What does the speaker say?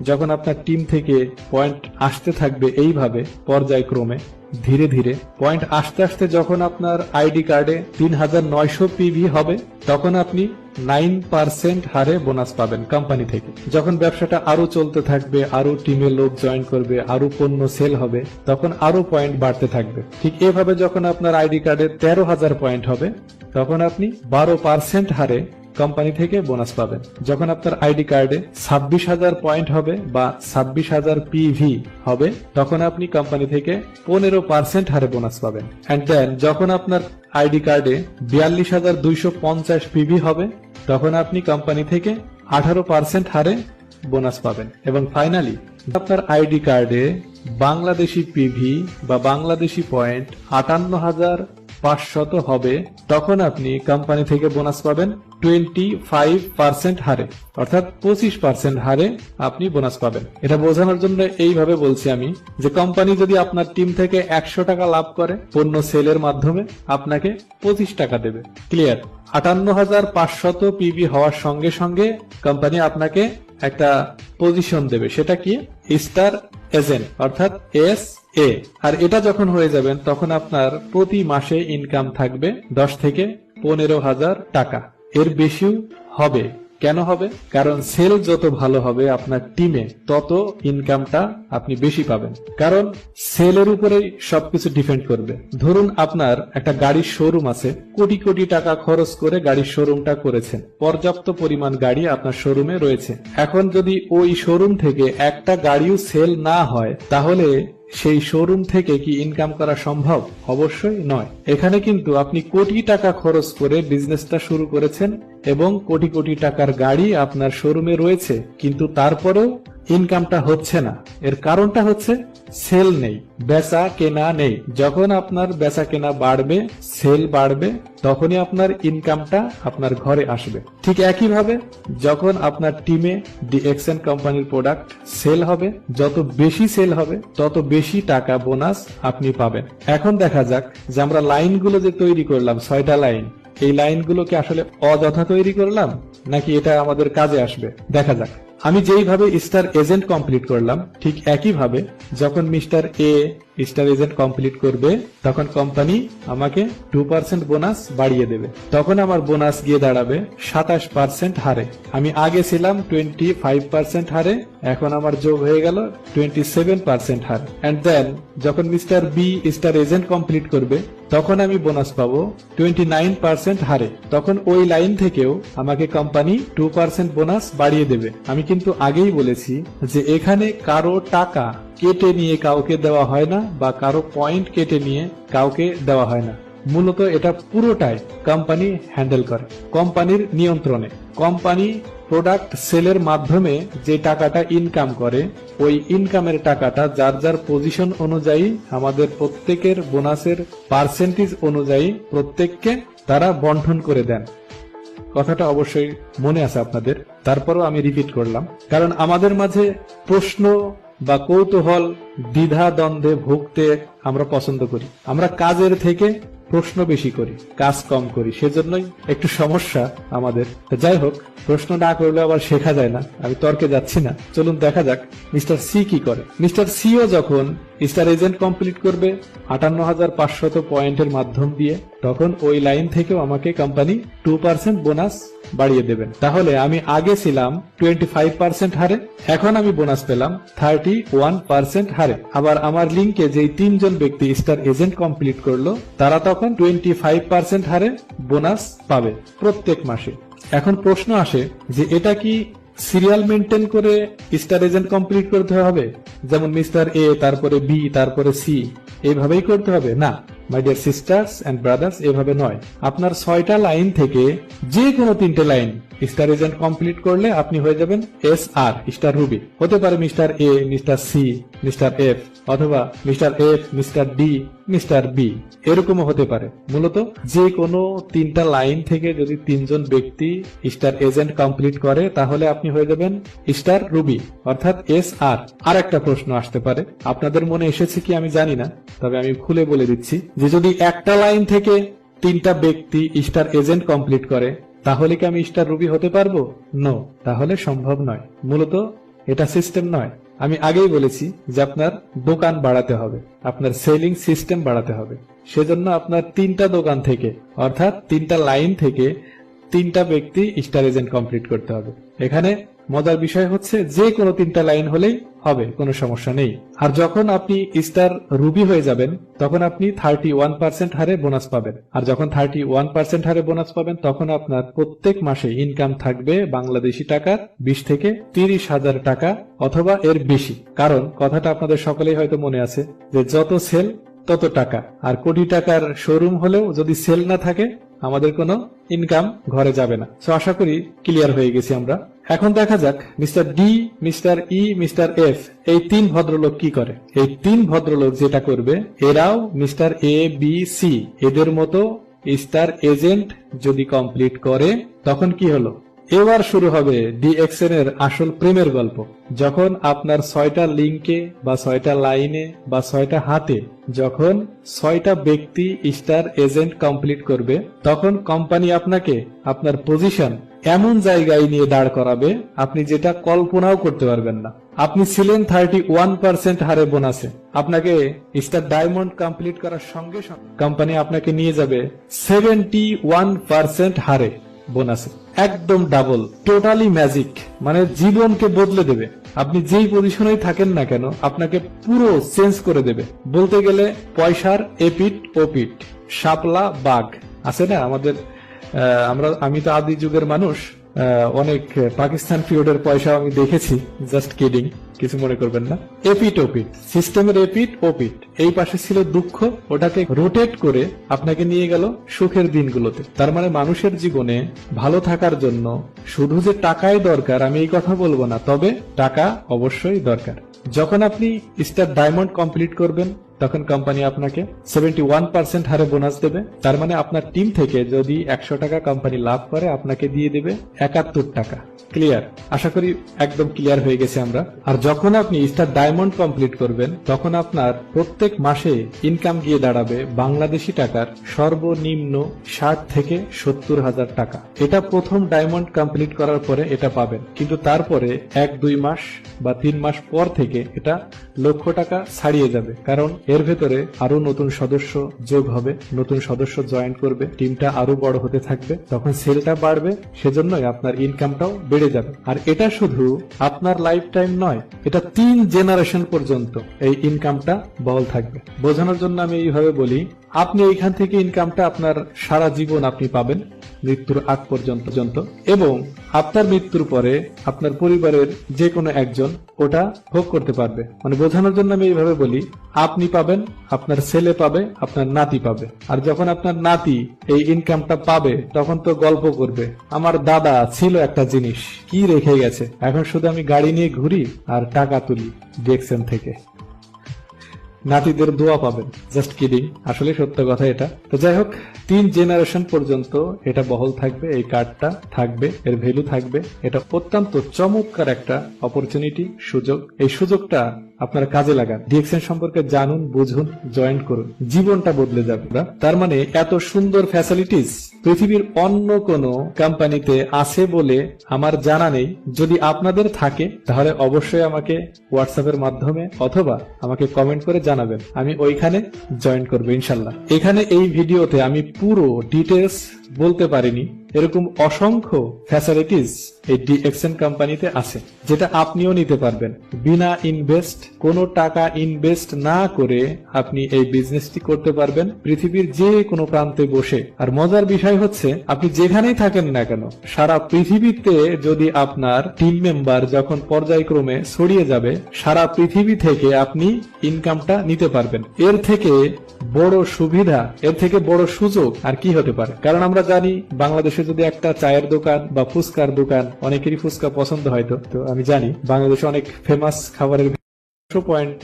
যখন আপনার টিম থেকে পয়েন্ট আসতে থাকবে এইভাবে পর্যায়ক্রমে ধীরে ধীরে পয়েন্ট আসতে আসতে যখন আপনার আইডি কার্ডে 3900 পিভি হবে, তখন আপনি 9% হারে বোনাস পাবেন কোম্পানি থেকে। যখন ব্যবসাটা আরো চলতে থাকবে, আরো টিমে লোক জয়েন করবে, আরো পণ্য সেল হবে, তখন আরো পয়েন্ট বাড়তে থাকবে। ঠিক এভাবে যখন আপনার আইডি কার্ডে 13,000 পয়েন্ট হবে, তখন আপনি 12% হারে কোম্পানি থেকে বোনাস পাবেন। যখন আপনার আইডি কার্ডে 26,000 পয়েন্ট হবে বা 26,000 পিভি হবে, তখন আপনি কোম্পানি থেকে 15% হারে বোনাস পাবেন। এন্ড দেন যখন আপনার আইডি কার্ডে 42,250 পিভি হবে, তখন আপনি কোম্পানি থেকে 18% হারে বোনাস পাবেন। এবং ফাইনালি আপনার আইডি কার্ডে বাংলাদেশি পিভি বা বাংলাদেশি পয়েন্ট 58,500 হবে, তখন আপনি কোম্পানি থেকে বোনাস পাবেন 25% হারে, অর্থাৎ 25% হারে আপনি বোনাস পাবেন। এটা বোঝানোর জন্য এইভাবে বলছি আমি, যে কোম্পানি যদি আপনার টিম থেকে 100 টাকা লাভ করে পণ্য সেলের মাধ্যমে, আপনাকে 25 টাকা দেবে। ক্লিয়ার? 58,500 পিভি হওয়ার সঙ্গে সঙ্গে কোম্পানি আপনাকে একটা পজিশন দেবে, সেটা কি? স্টার এজেন্ট, অর্থাৎ SA। আর এটা যখন হয়ে যাবেন, তখন আপনার প্রতি মাসে ইনকাম থাকবে 10 থেকে 15,000 টাকা। এর বেশিও হবে। কেন হবে? কারণ সেল যত ভালো হবে আপনার টিমে, তত ইনকামটা আপনি বেশি পাবেন। কারণ সেলের উপরেই সবকিছু ডিপেন্ড করবে। ধরুন আপনার একটা গাড়ির শোরুম আছে, কোটি কোটি টাকা খরচ করে গাড়ির শোরুমটা করেছেন, পর্যাপ্ত পরিমাণ গাড়ি আপনার শোরুমে রয়েছে। এখন যদি ওই শোরুম থেকে একটা গাড়িও সেল না হয়, তাহলে সেই শোরুম থেকে কি ইনকাম করা সম্ভব? অবশ্যই নয়। এখানে কিন্তু আপনি কোটি টাকা খরচ করে বিজনেসটা শুরু করেছেন এবং কোটি কোটি টাকার গাড়ি আপনার শোরুমে রয়েছে, কিন্তু তারপরেও ইনকামটা হচ্ছে না। এর কারণটা হচ্ছে সেল নেই, বেচা কেনা নেই। যখন আপনার বেচা কেনা বাড়বে, সেল বাড়বে, তখনই আপনার ইনকামটা আপনার ঘরে আসবে। ঠিক একইভাবে যখন আপনার টিমে DXN কোম্পানির প্রোডাক্ট সেল হবে, যত বেশি সেল হবে তত বেশি টাকা বোনাস আপনি পাবেন। এখন দেখা যাক যে আমরা লাইনগুলো যে তৈরি করলাম, 6টা লাইন, এই লাইনগুলোকে আসলে অযথা তৈরি করলাম নাকি এটা আমাদের কাজে আসবে, দেখা যাক। আমি যেইভাবে স্টার এজেন্ট কমপ্লিট করলাম, ঠিক একইভাবে যখন mister A star agent complete করবে, তখন কোম্পানি আমাকে 2% বোনাস বাড়িয়ে দেবে। তখন আমার বোনাস গিয়ে দাঁড়াবে 27% হারে। আমি আগে ছিলাম 25% হারে, এখন আমার যোগ হয়ে গেল 27% হার। এন্ড দেন যখন mister B star agent complete করবে, তখন আমি বোনাস পাবো 29% হারে। তখন ওই লাইন থেকেও আমাকে কোম্পানি 2% বোনাস বাড়িয়ে দেবে। আমি কিন্তু আগেই বলেছি যে এখানে কারো টাকা কেটে নিয়ে কাউকে দেওয়া হয় না, বা কারো পয়েন্ট কেটে নিয়ে কাউকে দেওয়া হয় না। মূলত এটা পুরোটাই কোম্পানি হ্যান্ডেল করে, কোম্পানির নিয়ন্ত্রণে। কোম্পানি প্রোডাক্ট সেলের মাধ্যমে যে টাকাটা ইনকাম করে, ওই ইনকামের টাকাটা যার যার পজিশন অনুযায়ী আমাদের প্রত্যেকের বোনাসের পার্সেন্টেজ অনুযায়ী প্রত্যেককে তারা বন্টন করে দেন। কথাটা অবশ্যই মনে আছে আপনাদের, তারপরও আমি রিপিট করলাম, কারণ আমাদের মাঝে প্রশ্ন বা কৌতূহল, দ্বিধা দ্বন্দ্বে ভুগতে আমরা পছন্দ করি। আমরা কাজের থেকে প্রশ্ন বেশি করি, কাজ কম করি, সেজন্যই একটু সমস্যা আমাদের। যাই হোক, প্রশ্ন না করলে আবার শেখা যায় না, আমি তর্কে যাচ্ছি না। চলুন দেখা যাক মিস্টার সি কি করে। মিস্টার সিও যখন স্টার এজেন্ট কমপ্লিট করবে 58,500 পয়েন্টের মাধ্যম দিয়ে, তখন ওই লাইন থেকেও আমাকে কোম্পানি 2% বোনাস বাড়িয়ে দেবেন। তাহলে আমি আগে ছিলাম 25% হারে, এখন আমি বোনাস পেলাম 31% হারে। আবার আমার লিঙ্কে যেই 3 জন ব্যক্তি স্টার এজেন্ট কমপ্লিট করলো, তারা তখন 25% হারে বোনাস পাবে প্রত্যেক মাসে। এখন প্রশ্ন আসে যে এটা কি সিরিয়াল মেনটেন করে স্টার এজেন্ট কমপ্লিট করতে হবে, যেমন মিস্টার A তারপরে B তারপরে C, এইভাবেই করতে হবে? না my dear sisters and brothers, এভাবে নয়। আপনার 6টা লাইন থেকে যে কোনো 3টে লাইন স্টার এজেন্ট কমপ্লিট করলে আপনি হয়ে যাবেন SR স্টার রুবি। হতে পারে mister A, mister C, mister F, অথবা mister F, mister D, mister B, এরকমও হতে পারে। মূলত যে কোনো 3টা লাইন থেকে যদি 3 জন ব্যক্তি স্টার এজেন্ট কমপ্লিট করে, তাহলে আপনি হয়ে যাবেন স্টার রুবি, অর্থাৎ SR। আর একটা প্রশ্ন আসতে পারে, আপনাদের মনে এসেছে কি আমি জানি না, তবে আমি খুলে বলে দিচ্ছি, যে যদি একটা লাইন থেকে 3টা ব্যক্তি স্টার এজেন্ট কমপ্লিট করে, তাহলে কি আমি স্টার রুবি হতে পারবো? নো, তাহলে সম্ভব নয়। মূলত এটা সিস্টেম নয়। আমি আগেই বলেছি যে আপনার দোকান বাড়াতে হবে, আপনার সেলিং সিস্টেম বাড়াতে হবে। সেজন্য আপনার 3টা দোকান থেকে অর্থাৎ 3টা লাইন থেকে 3টা ব্যক্তি স্টার এজেন্ট কমপ্লিট করতে হবে। এখানে মজার বিষয় হচ্ছে যে কোনো 3টা লাইন হলেই হবে, কোনো সমস্যা নেই। আর যখন আপনি স্টার রুবি হয়ে যাবেন তখন আপনি 31% হারে বোনাস পাবেন। আর যখন 31% হারে বোনাস পাবেন তখন আপনার প্রত্যেক মাসে ইনকাম থাকবে বাংলাদেশি টাকার 20 থেকে 30,000 টাকা অথবা এর বেশি। কারণ কথাটা আপনাদের সকলেই হয়তো মনে আছে যে যত সেল তত টাকা। আর কোটি টাকার শোরুম হলেও যদি সেল না থাকে আমাদের কোনো ইনকাম ঘরে যাবে না। সো আশা করি ক্লিয়ার হয়ে গেছি আমরা। এখন দেখা যাক মিস্টার ডি, মিস্টার ই, মিস্টার এফ এই 3 ভদ্রলোক কি করে। এই 3 ভদ্রলোক যেটা করবে, এরাও মিস্টার এ, বি, সি এদের মতো স্টার এজেন্ট যদি কমপ্লিট করে তখন কি হলো, এবার শুরু হবে ডিএক্সএন এর আসল প্রেমের গল্প। যখন আপনার 6টা লিঙ্কে বা 6টা লাইনে বা 6টা হাতে যখন 6টা ব্যক্তি স্টার এজেন্ট কমপ্লিট করবে তখন কোম্পানি আপনাকে আপনার পজিশন এমন জায়গায় নিয়ে দাঁড় করাবে আপনি যেটা কল্পনাও করতে পারবেন না। আপনি ছিলেন 31% হারে বোনাসে, আপনাকে স্টার ডায়মন্ড কমপ্লিট করার সঙ্গে সঙ্গে কোম্পানি আপনাকে নিয়ে যাবে 71% হারে বোনাসে, একদম ডাবল, টোটালি ম্যাজিক, মানে জীবনকে বদলে দেবে। আপনি যেই পজিশনেই থাকেন না কেন আপনাকে পুরো চেঞ্জ করে দেবে। বলতে গেলে পয়সার এপিট ওপিট, শাপলা বাঘ আছে না আমাদের, আমি তো আদি যুগের মানুষ, অনেক পাকিস্তান পিরিয়ডের পয়সা আমি দেখেছি, জাস্ট কিডিং, কিছু মনে করবেন না। এপিট ওপিট, সিস্টেমের এপিট ওপিট, এই পাশে ছিল দুঃখ, ওটাকে রোটেট করে আপনাকে নিয়ে গেল সুখের দিনগুলোতে। তার মানে মানুষের জীবনে ভালো থাকার জন্য শুধু যে টাকাই দরকার আমি এই কথা বলবো না, তবে টাকা অবশ্যই দরকার। যখন আপনি স্টার ডায়মন্ড কমপ্লিট করবেন তখন কোম্পানি আপনাকে 71% হারে বোনাস দেবে। তার মানে আপনার টিম থেকে যদি 100 টাকা কোম্পানি লাভ করে আপনাকে দিয়ে দেবে 71 টাকা। ক্লিয়ার? আশা করি একদম ক্লিয়ার হয়ে গেছে আমরা। আর যখন আপনি স্টার ডায়মন্ড কমপ্লিট করবেন তখন আপনার প্রত্যেক মাসে ইনকাম গিয়ে দাঁড়াবে বাংলাদেশি টাকার সর্বনিম্ন 60 থেকে 70,000 টাকা। এটা প্রথম ডায়মন্ড কমপ্লিট করার পরে এটা পাবেন, কিন্তু তারপরে 1-2 মাস বা 3 মাস পর থেকে এটা লক্ষ টাকা ছাড়িয়ে যাবে। কারণ এর ভেতরে আরো নতুন সদস্য যোগ হবে, নতুন সদস্য জয়েন করবে, টিমটা আরো বড় হতে থাকবে, তখন সেলটা বাড়বে, সেজন্যই আপনার ইনকামটাও বেড়ে যাবে। আর এটা শুধু আপনার লাইফ টাইম নয়, এটা 3 জেনারেশন পর্যন্ত এই ইনকামটা বহাল থাকবে। বোঝানোর জন্য আমি এইভাবে বলি, আপনি এইখান থেকে ইনকামটা আপনার সারা জীবন আপনি পাবেন মৃত্যুর আগ পর্যন্ত, এবং আপনার মৃত্যুর পরে আপনার পরিবারের যে কোনো একজন ওটা ভোগ করতে পারবে। মানে বোঝানোর জন্য আমি এইভাবে বলি, আপনি পাবেন, আপনার ছেলে পাবে, আপনার নাতি পাবে। আর যখন আপনার নাতি এই ইনকামটা পাবে তখন তো গল্প করবে, আমার দাদা ছিল একটা জিনিস, কি রেখে গেছে, এখন শুধু আমি গাড়ি নিয়ে ঘুরি আর টাকা তুলি ডিএক্সএন থেকে। নাতিদের দোয়া পাবেন। জাস্ট কিডিং, আসলে সত্য কথা এটা। তো যাই হোক, 3 জেনারেশন পর্যন্ত এটা বহল থাকবে, এই কার্ডটা থাকবে, এর ভ্যালু থাকবে। এটা অত্যন্ত চমৎকার একটা অপরচুনিটি, সুযোগ। এই সুযোগটা আপনারা কাজে লাগান, ডিএক্সএন সম্পর্কে জানুন, বুঝুন, জয়েন করুন, জীবনটা বদলে যাবে। তার মানে এত সুন্দর ফ্যাসিলিটিস পৃথিবীর অন্য কোনো কোম্পানিতে আছে বলে আমার জানা নেই। যদি আপনাদের থাকে তাহলে অবশ্যই আমাকে হোয়াটসঅ্যাপের মাধ্যমে অথবা আমাকে কমেন্ট করে জানাবেন, আমি ওইখানে জয়েন করবো ইনশাল্লাহ। এখানে এই ভিডিওতে আমি পুরো ডিটেলস বলতে পারিনি, এরকম অসংখ্য ফ্যাসিলিটিস এই ডিএক্সএন কোম্পানিতে আছে, যেটা আপনিও নিতে পারবেন বিনা ইনভেস্ট, কোনো টাকা ইনভেস্ট না করে আপনি এই বিজনেসটি করতে পারবেন পৃথিবীর যে কোনো প্রান্তে বসে। আর মজার বিষয় হচ্ছে, আপনি যেখানেই থাকেন না কেন সারা পৃথিবীতে যদি আপনার টিম মেম্বার যখন পর্যায়ক্রমে ছড়িয়ে যাবে, সারা পৃথিবী থেকে আপনি ইনকামটা নিতে পারবেন। এর থেকে বড় সুবিধা, এর থেকে বড় সুযোগ আর কি হতে পারে? কারণ আমরা জানি বাংলাদেশে যদি একটা চায়ের দোকান বা ফুচকার দোকান, অনেকেরই ফুচকা পছন্দ হয়তো, তো আমি জানি বাংলাদেশে অনেক ফেমাস খাবারের পয়েন্ট